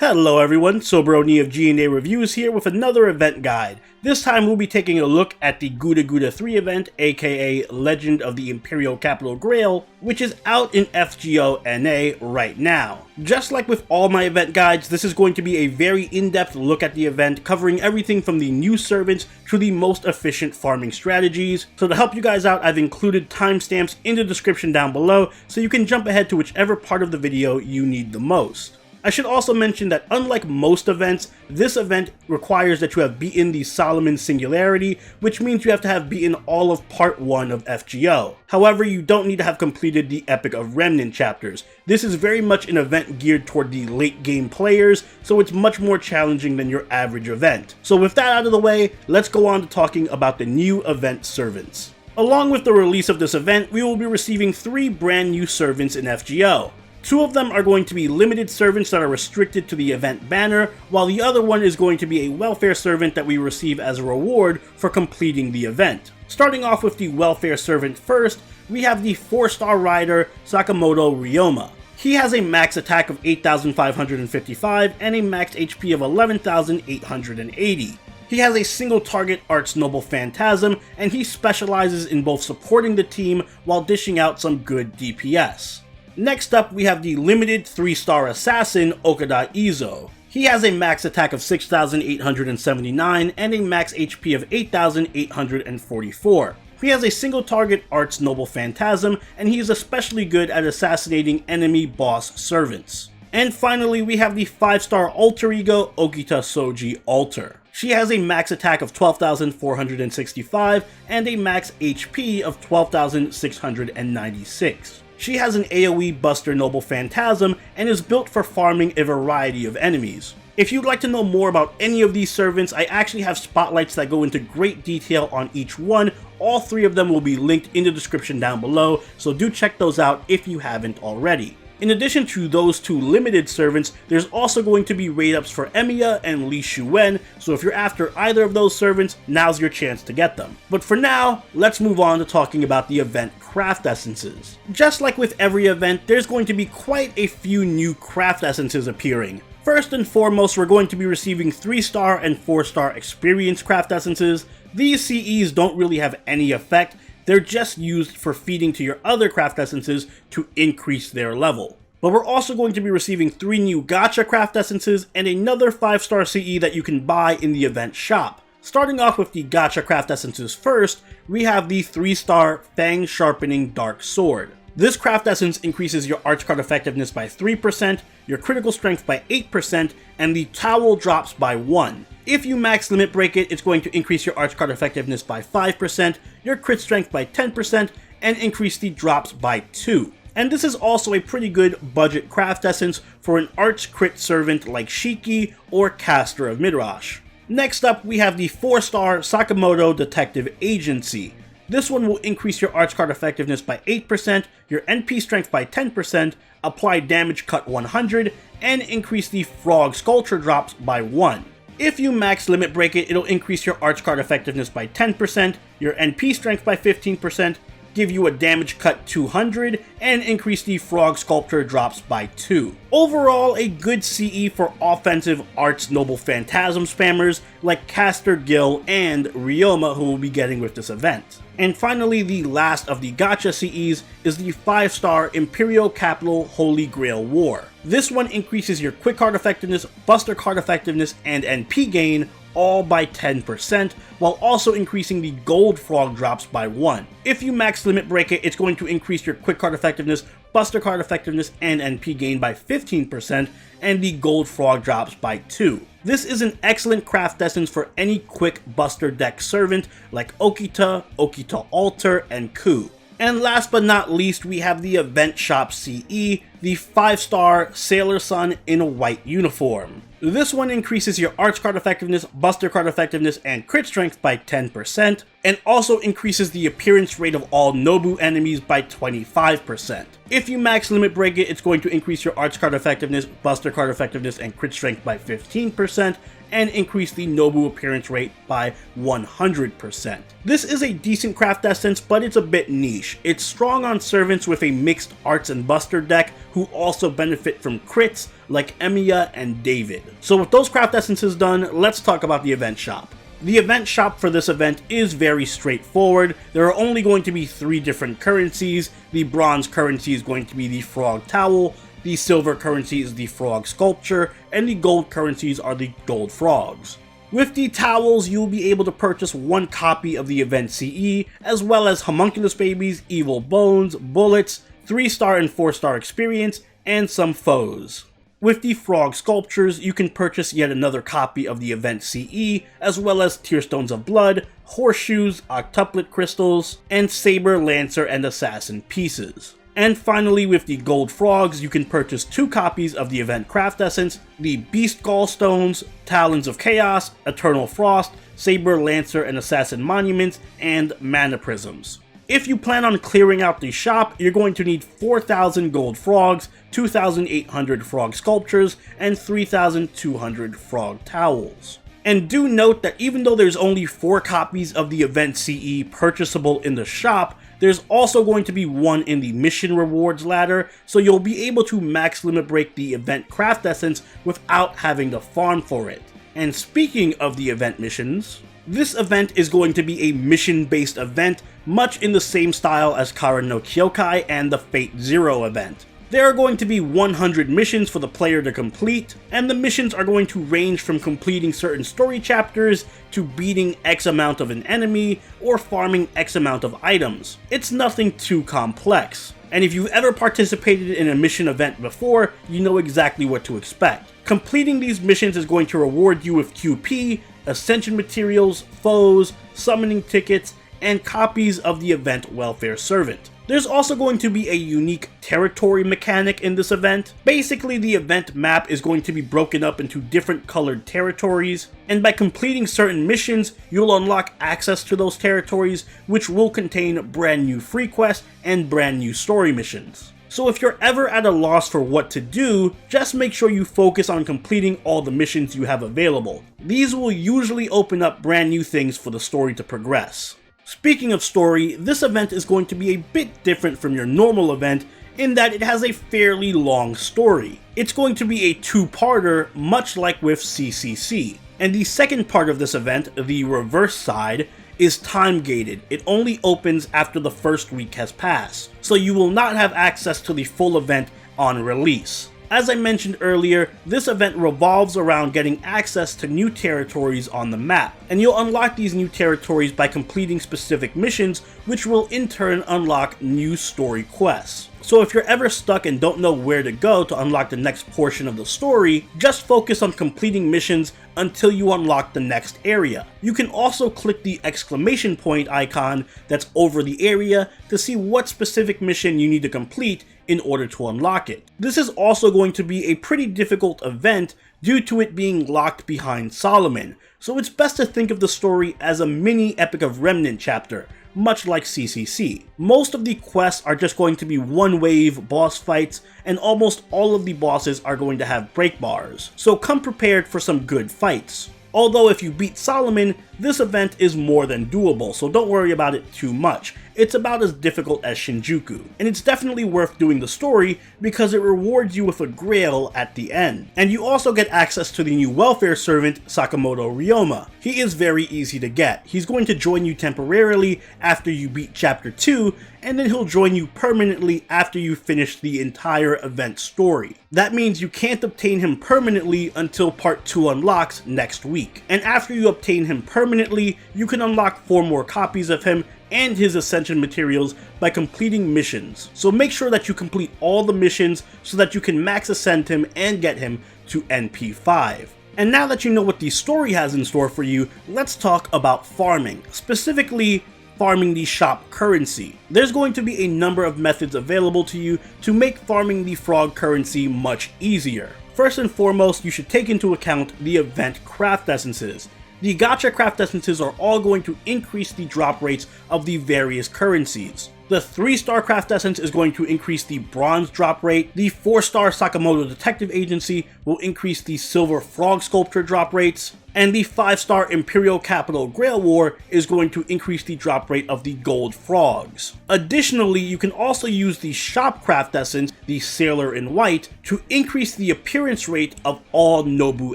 Hello everyone, Soberoni of G&A Reviews here with another event guide. This time we'll be taking a look at the GUDAGUDA 3 event, aka Legend of the Imperial Capital Grail, which is out in FGO NA right now. Just like with all my event guides, this is going to be a very in-depth look at the event, covering everything from the new servants to the most efficient farming strategies. So to help you guys out, I've included timestamps in the description down below, so you can jump ahead to whichever part of the video you need the most. I should also mention that unlike most events, this event requires that you have beaten the Solomon Singularity, which means you have to have beaten all of Part 1 of FGO. However, you don't need to have completed the Epic of Remnant chapters. This is very much an event geared toward the late game players, so it's much more challenging than your average event. So with that out of the way, let's go on to talking about the new event servants. Along with the release of this event, we will be receiving 3 brand new servants in FGO. 2 of them are going to be limited servants that are restricted to the event banner, while the other one is going to be a welfare servant that we receive as a reward for completing the event. Starting off with the welfare servant first, we have the 4-star rider Sakamoto Ryouma. He has a max attack of 8,555 and a max HP of 11,880. He has a single target Arts Noble Phantasm, and he specializes in both supporting the team while dishing out some good DPS. Next up, we have the limited 3-star assassin Okada Izo. He has a max attack of 6,879 and a max HP of 8,844. He has a single target Arts Noble Phantasm, and he is especially good at assassinating enemy boss servants. And finally, we have the 5-star alter ego Okita Soji Alter. She has a max attack of 12,465 and a max HP of 12,696. She has an AoE Buster Noble Phantasm and is built for farming a variety of enemies. If you'd like to know more about any of these servants, I actually have spotlights that go into great detail on each one. All 3 of them will be linked in the description down below, so do check those out if you haven't already. In addition to those 2 limited servants, there's also going to be raid ups for Emiya and Li Shuwen, so if you're after either of those servants, now's your chance to get them. But for now, let's move on to talking about the event craft essences. Just like with every event, there's going to be quite a few new craft essences appearing. First and foremost, we're going to be receiving 3-star and 4-star experience craft essences. These CEs don't really have any effect. They're just used for feeding to your other craft essences to increase their level. But we're also going to be receiving 3 new gacha craft essences and another 5-star CE that you can buy in the event shop. Starting off with the gacha craft essences first, we have the 3-star Fang Sharpening Dark Sword. This craft essence increases your arch card effectiveness by 3%, your critical strength by 8%, and the towel drops by 1. If you max limit break it, it's going to increase your arch card effectiveness by 5%, your crit strength by 10%, and increase the drops by 2. And this is also a pretty good budget craft essence for an arch crit servant like Shiki or Caster of Midrash. Next up, we have the 4-star Sakamoto Detective Agency. This one will increase your arch card effectiveness by 8%, your NP strength by 10%, apply damage cut 100, and increase the frog sculpture drops by 1. If you max limit break it, it'll increase your arch card effectiveness by 10%, your NP strength by 15%, give you a damage cut 200, and increase the frog sculpture drops by 2. Overall, a good CE for offensive Arts Noble Phantasm spammers like Caster, Gil, and Ryouma, who will be getting with this event. And finally, the last of the gacha CEs is the 5-star Imperial Capital Holy Grail War. This one increases your quick card effectiveness, buster card effectiveness, and NP gain all by 10%, while also increasing the gold frog drops by 1. If you max limit break it, it's going to increase your quick card effectiveness, buster card effectiveness, and NP gain by 15%, and the gold frog drops by 2. This is an excellent craft essence for any quick buster deck servant like Okita, Okita Alter, and Ku. And last but not least, we have the Event Shop CE, the 5-star Sailor Sun in a white uniform. This one increases your arch card effectiveness, buster card effectiveness, and crit strength by 10%, and also increases the appearance rate of all Nobu enemies by 25%. If you max limit break it, it's going to increase your arch card effectiveness, buster card effectiveness, and crit strength by 15%, and increase the Nobu appearance rate by 100%. This is a decent craft essence, but it's a bit niche. It's strong on servants with a mixed arts and buster deck who also benefit from crits like Emiya and David. So with those craft essences done, let's talk about the event shop. The event shop for this event is very straightforward. There are only going to be 3 different currencies. The bronze currency is going to be the frog towel, the silver currency is the frog sculpture, and the gold currencies are the gold frogs. With the towels, you'll be able to purchase 1 copy of the event CE, as well as homunculus babies, evil bones, bullets, 3-star and 4-star experience, and some foes. With the frog sculptures, you can purchase yet another copy of the event CE, as well as Tearstones of Blood, horseshoes, octuplet crystals, and saber, lancer, and assassin pieces. And finally, with the gold frogs, you can purchase 2 copies of the event craft essence, the beast gallstones, talons of chaos, eternal frost, saber, lancer, and assassin monuments, and mana prisms. If you plan on clearing out the shop, you're going to need 4,000 gold frogs, 2,800 frog sculptures, and 3,200 frog towels. And do note that even though there's only 4 copies of the event CE purchasable in the shop, there's also going to be 1 in the mission rewards ladder, so you'll be able to max limit break the event craft essence without having to farm for it. And speaking of the event missions, this event is going to be a mission-based event, much in the same style as Kara no Kyokai and the Fate Zero event. There are going to be 100 missions for the player to complete, and the missions are going to range from completing certain story chapters to beating X amount of an enemy or farming X amount of items. It's nothing too complex, and if you've ever participated in a mission event before, you know exactly what to expect. Completing these missions is going to reward you with QP, Ascension materials, foes, summoning tickets, and copies of the event welfare servant. There's also going to be a unique territory mechanic in this event. Basically, the event map is going to be broken up into different colored territories, and by completing certain missions, you'll unlock access to those territories, which will contain brand new free quests and brand new story missions. So if you're ever at a loss for what to do, just make sure you focus on completing all the missions you have available. These will usually open up brand new things for the story to progress. Speaking of story, this event is going to be a bit different from your normal event in that it has a fairly long story. It's going to be a 2-parter, much like with CCC. And the second part of this event, the reverse side, is time gated. It only opens after the first week has passed, so you will not have access to the full event on release. As I mentioned earlier, this event revolves around getting access to new territories on the map, and you'll unlock these new territories by completing specific missions, which will in turn unlock new story quests. So if you're ever stuck and don't know where to go to unlock the next portion of the story, just focus on completing missions until you unlock the next area. You can also click the exclamation point icon that's over the area to see what specific mission you need to complete in order to unlock it. This is also going to be a pretty difficult event due to it being locked behind Solomon, so it's best to think of the story as a mini Epic of Remnant chapter, much like CCC. Most of the quests are just going to be one-wave boss fights, and almost all of the bosses are going to have break bars, so come prepared for some good fights. Although if you beat Solomon, this event is more than doable, so don't worry about it too much. It's about as difficult as Shinjuku, and it's definitely worth doing the story because it rewards you with a Grail at the end. And you also get access to the new welfare servant, Sakamoto Ryouma. He is very easy to get. He's going to join you temporarily after you beat Chapter 2, and then he'll join you permanently after you finish the entire event story. That means you can't obtain him permanently until Part 2 unlocks next week. And after you obtain him permanently, you can unlock 4 more copies of him and his Ascension materials by completing missions. So make sure that you complete all the missions so that you can max ascend him and get him to NP5. And now that you know what the story has in store for you, let's talk about farming, specifically farming the shop currency. There's going to be a number of methods available to you to make farming the frog currency much easier. First and foremost, you should take into account the event craft essences. The gacha craft essences are all going to increase the drop rates of the various currencies. The 3-star Craft Essence is going to increase the Bronze drop rate, the 4-star Sakamoto Detective Agency will increase the Silver Frog Sculpture drop rates, and the 5-star Imperial Capital Grail War is going to increase the drop rate of the Gold Frogs. Additionally, you can also use the Shop Craft Essence, the Sailor in White, to increase the appearance rate of all Nobu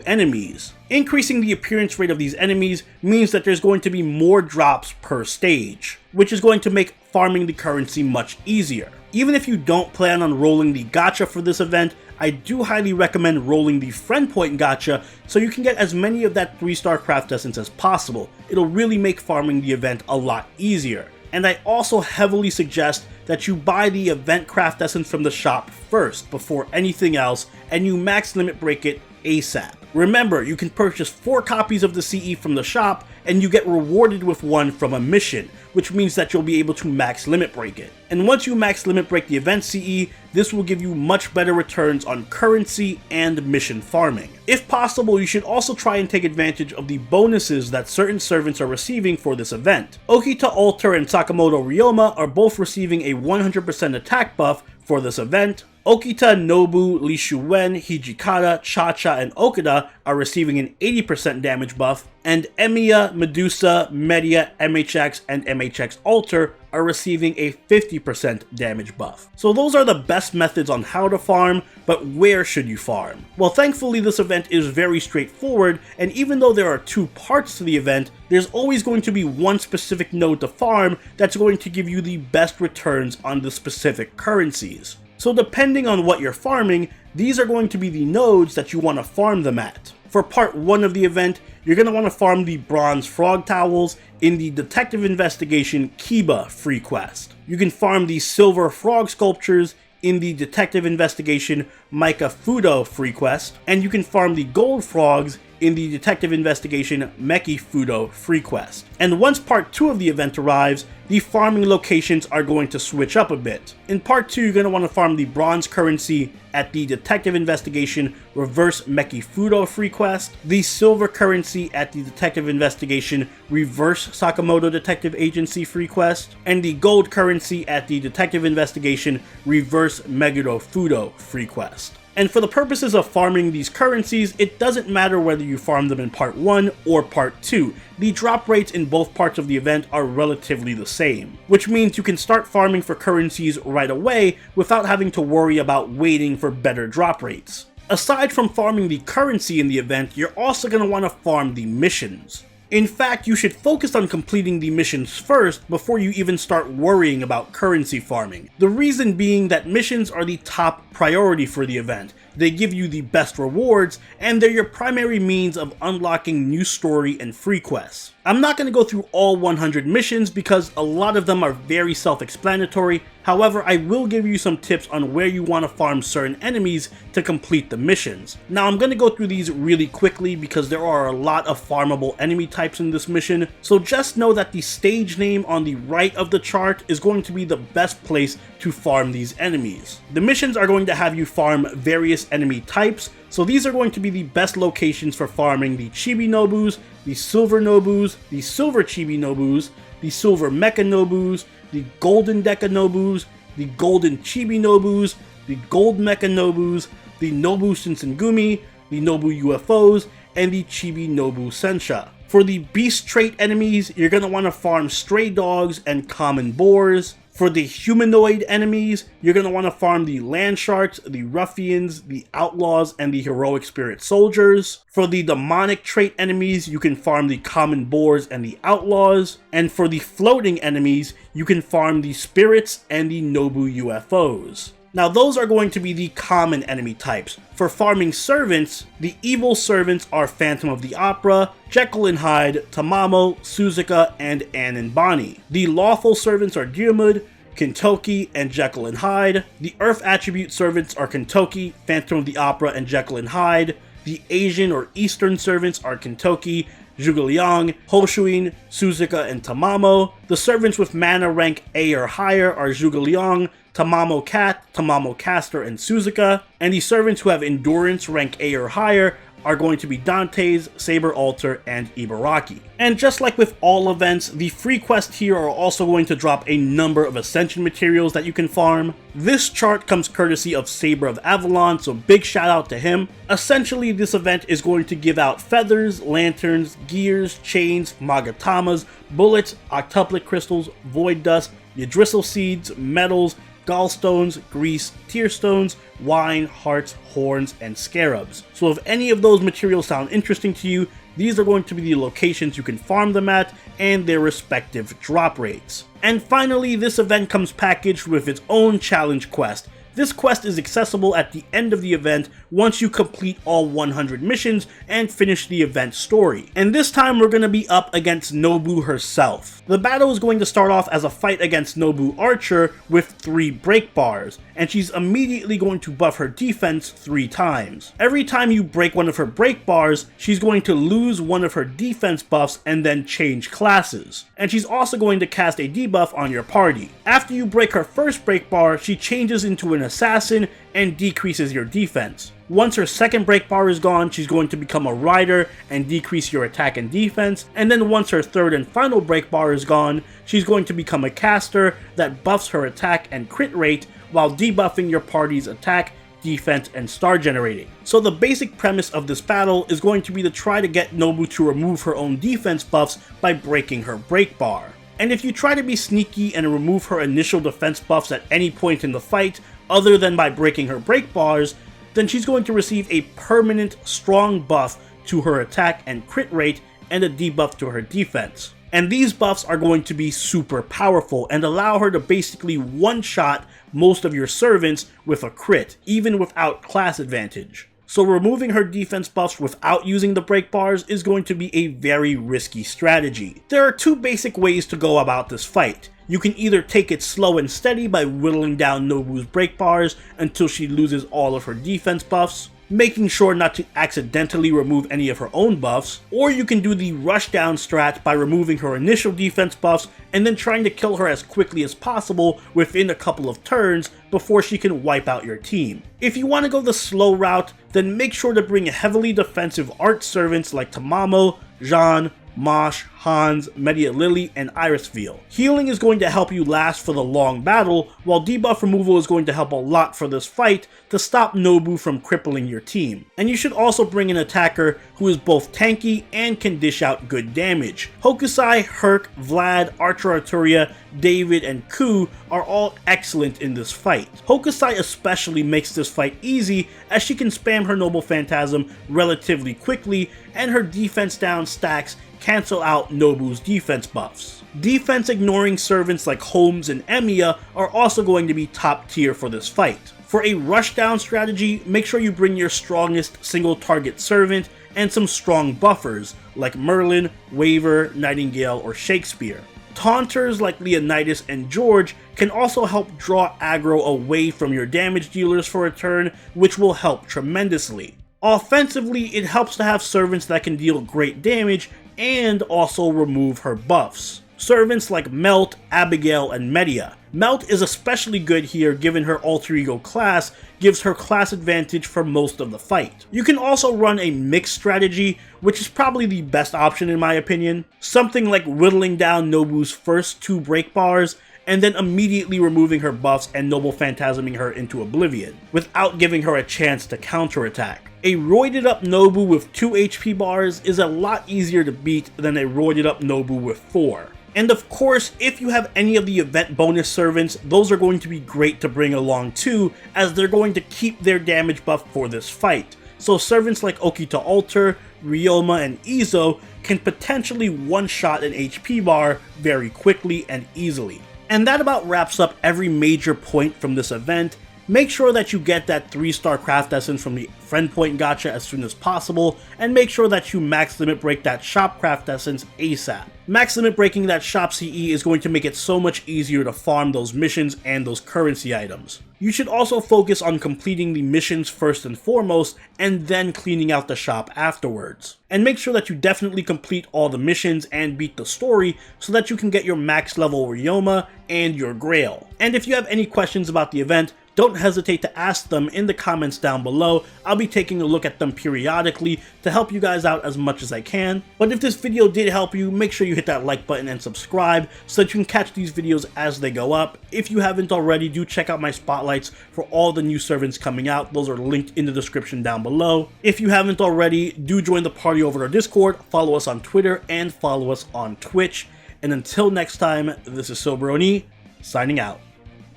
enemies. Increasing the appearance rate of these enemies means that there's going to be more drops per stage, which is going to make farming the currency much easier. Even if you don't plan on rolling the gacha for this event, I do highly recommend rolling the Friend Point gacha so you can get as many of that 3-star Craft Essence as possible. It'll really make farming the event a lot easier. And I also heavily suggest that you buy the event Craft Essence from the shop first before anything else, and you max limit break it ASAP. Remember, you can purchase 4 copies of the CE from the shop, and you get rewarded with one from a mission, which means that you'll be able to max limit break it. And once you max limit break the event CE, this will give you much better returns on currency and mission farming. If possible, you should also try and take advantage of the bonuses that certain servants are receiving for this event. Okita Alter and Sakamoto Ryouma are both receiving a 100% attack buff for this event. Okita, Nobu, Li Shuwen, Hijikata, Cha-Cha, and Okada are receiving an 80% damage buff, and Emiya, Medusa, Media, MHX, and MHX Alter are receiving a 50% damage buff. So those are the best methods on how to farm, but where should you farm? Well, thankfully this event is very straightforward, and even though there are 2 parts to the event, there's always going to be one specific node to farm that's going to give you the best returns on the specific currencies. So depending on what you're farming, these are going to be the nodes that you want to farm them at. For part 1 of the event, you're going to want to farm the Bronze Frog Towels in the Detective Investigation Kiba free quest. You can farm the Silver Frog Sculptures in the Detective Investigation Maika Fudo free quest, and you can farm the Gold Frogs in the Detective Investigation Meki Fudo free quest. And once part 2 of the event arrives, the farming locations are going to switch up a bit. In part 2, you're going to want to farm the Bronze currency at the Detective Investigation Reverse Meki Fudo free quest, the Silver currency at the Detective Investigation Reverse Sakamoto Detective Agency free quest, and the Gold currency at the Detective Investigation Reverse Meguro Fudo free quest. And for the purposes of farming these currencies, it doesn't matter whether you farm them in part 1 or part 2. The drop rates in both parts of the event are relatively the same, which means you can start farming for currencies right away without having to worry about waiting for better drop rates. Aside from farming the currency in the event, you're also going to want to farm the missions. In fact, you should focus on completing the missions first before you even start worrying about currency farming. The reason being that missions are the top priority for the event. They give you the best rewards, and they're your primary means of unlocking new story and free quests. I'm not going to go through all 100 missions because a lot of them are very self-explanatory. However, I will give you some tips on where you want to farm certain enemies to complete the missions. Now, I'm going to go through these really quickly because there are a lot of farmable enemy types in this mission, so just know that the stage name on the right of the chart is going to be the best place to farm these enemies. The missions are going to have you farm various enemy types, so these are going to be the best locations for farming the Chibi Nobus, the Silver Nobus, the Silver Chibi Nobus, the Silver Mecha Nobus, the Golden Deca Nobus, the Golden Chibi Nobus, the Gold Mecha Nobus, the Nobu Shinsengumi, the Nobu UFOs, and the Chibi Nobu Sensha. For the Beast trait enemies, you're going to want to farm Stray Dogs and Common Boars. For the humanoid enemies, you're going to want to farm the Land Sharks, the Ruffians, the Outlaws, and the Heroic Spirit Soldiers. For the demonic trait enemies, you can farm the Common Boars and the Outlaws. And for the floating enemies, you can farm the Spirits and the Nobu UFOs. Now those are going to be the common enemy types. For farming servants, the evil servants are Phantom of the Opera, Jekyll and Hyde, Tamamo, Suzuka, and Ann and Bonnie. The lawful servants are Diarmuid, Kintoki, and Jekyll and Hyde. The Earth attribute servants are Kintoki, Phantom of the Opera, and Jekyll and Hyde. The Asian or Eastern servants are Kintoki, Zhuge-Liang, Hoshuin, Suzuka, and Tamamo. The servants with mana rank A or higher are Zhuge-Liang, Tamamo Cat, Tamamo Caster, and Suzuka. And the servants who have endurance rank A or higher are going to be Dante's, Saber Altar, and Ibaraki. And just like with all events, the free quests here are also going to drop a number of Ascension materials that you can farm. This chart comes courtesy of Saber of Avalon, so big shout out to him. Essentially, this event is going to give out feathers, lanterns, gears, chains, magatamas, bullets, octuplet crystals, void dust, Yggdrasil seeds, metals, gallstones, grease, tear stones, wine, hearts, horns, and scarabs. So if any of those materials sound interesting to you, these are going to be the locations you can farm them at and their respective drop rates. And finally, this event comes packaged with its own challenge quest. This quest is accessible at the end of the event once you complete all 100 missions and finish the event story. And this time we're going to be up against Nobu herself. The battle is going to start off as a fight against Nobu Archer with 3 break bars, and she's immediately going to buff her defense 3 times. Every time you break one of her break bars, she's going to lose one of her defense buffs and then change classes. And she's also going to cast a debuff on your party. After you break her first break bar, she changes into an assassin and decreases your defense. Once her second break bar is gone, she's going to become a rider and decrease your attack and defense, and then once her third and final break bar is gone, she's going to become a caster that buffs her attack and crit rate while debuffing your party's attack, defense, and star generating. So the basic premise of this battle is going to be to try to get Nobu to remove her own defense buffs by breaking her break bar. And if you try to be sneaky and remove her initial defense buffs at any point in the fight, other than by breaking her break bars, then she's going to receive a permanent strong buff to her attack and crit rate and a debuff to her defense. And these buffs are going to be super powerful and allow her to basically one-shot most of your servants with a crit, even without class advantage. So removing her defense buffs without using the break bars is going to be a very risky strategy. There are 2 basic ways to go about this fight. You can either take it slow and steady by whittling down Nobu's break bars until she loses all of her defense buffs, making sure not to accidentally remove any of her own buffs, or you can do the rush down strat by removing her initial defense buffs and then trying to kill her as quickly as possible within a couple of turns before she can wipe out your team. If you want to go the slow route, then make sure to bring heavily defensive art servants like Tamamo, Jean, Mosh, Hans, Media Lily, and Irisveal. Healing is going to help you last for the long battle, while debuff removal is going to help a lot for this fight to stop Nobu from crippling your team. And you should also bring an attacker who is both tanky and can dish out good damage. Hokusai, Herc, Vlad, Archer Arturia, David, and Ku are all excellent in this fight. Hokusai especially makes this fight easy as she can spam her Noble Phantasm relatively quickly, and her defense down stacks cancel out Nobu's defense buffs. Defense ignoring servants like Holmes and Emiya are also going to be top tier for this fight. For a rushdown strategy, make sure you bring your strongest single target servant and some strong buffers like Merlin, Waver, Nightingale, or Shakespeare. Taunters like Leonidas and George can also help draw aggro away from your damage dealers for a turn, which will help tremendously. Offensively, it helps to have servants that can deal great damage and also remove her buffs. Servants like Melt, Abigail, and Medea. Melt is especially good here given her alter ego class gives her class advantage for most of the fight. You can also run a mixed strategy, which is probably the best option in my opinion. Something like whittling down Nobu's first 2 break bars and then immediately removing her buffs and Noble Phantasming her into oblivion, without giving her a chance to counterattack. A roided up Nobu with 2 HP bars is a lot easier to beat than a roided up Nobu with 4. And of course, if you have any of the event bonus servants, those are going to be great to bring along too, as they're going to keep their damage buff for this fight. So servants like Okita Alter, Ryouma, and Izo can potentially one-shot an HP bar very quickly and easily. And that about wraps up every major point from this event. Make sure that you get that 3-star craft essence from the friend point gacha as soon as possible, and make sure that you max limit break that shop craft essence ASAP. Max limit breaking that shop CE is going to make it so much easier to farm those missions and those currency items. You should also focus on completing the missions first and foremost, and then cleaning out the shop afterwards. And make sure that you definitely complete all the missions and beat the story so that you can get your max level Ryouma and your Grail. And if you have any questions about the event, don't hesitate to ask them in the comments down below. I'll be taking a look at them periodically to help you guys out as much as I can. But if this video did help you, make sure you hit that like button and subscribe so that you can catch these videos as they go up. If you haven't already, do check out my spotlights for all the new servants coming out. Those are linked in the description down below. If you haven't already, do join the party over at our Discord, follow us on Twitter, and follow us on Twitch. And until next time, this is Soberoni, signing out.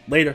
Later.